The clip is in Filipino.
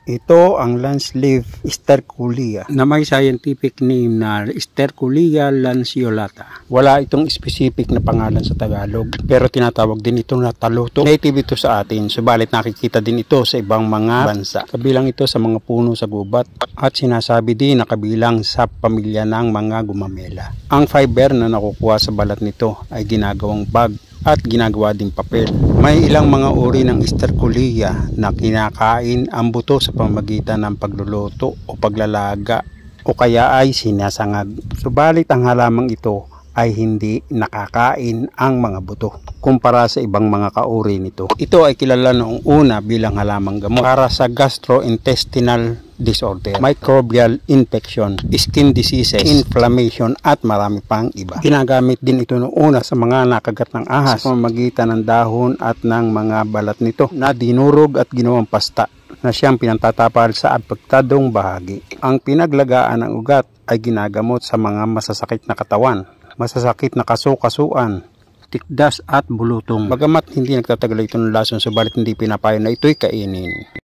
Ito ang Lanceleaf sterculia na may scientific name na Sterculia lanceolata. Wala itong specific na pangalan sa Tagalog, pero tinatawag din ito na taluto. Native ito sa atin, subalit nakikita din ito sa ibang mga bansa. Kabilang ito sa mga puno sa gubat at sinasabi din na kabilang sa pamilya ng mga gumamela. Ang fiber na nakukuha sa balat nito ay ginagawang bag at ginagawa ding papel. May ilang mga uri ng sterculia na kinakain ang buto sa pamamagitan ng pagluluto o paglalaga o kaya ay sinasangag. Subalit ang halamang ito ay hindi nakakain ang mga buto kumpara sa ibang mga kauri nito. Ito ay kilala noong una bilang halamang gamot para sa gastrointestinal disorder, microbial infection, skin diseases, inflammation at marami pang iba. Ginagamit din ito noong una sa mga nakagat ng ahas sa pamamagitan ng dahon at ng mga balat nito na dinurog at ginawang pasta na siyang pinantatapal sa apektadong bahagi. Ang pinaglagaan ng ugat ay ginagamot sa mga masasakit na katawan, masasakit na kaso-kasuan, tikdas at bulutong. Bagamat hindi nagtatagal ito ng lason, subalit hindi pinapayo na ito'y kainin.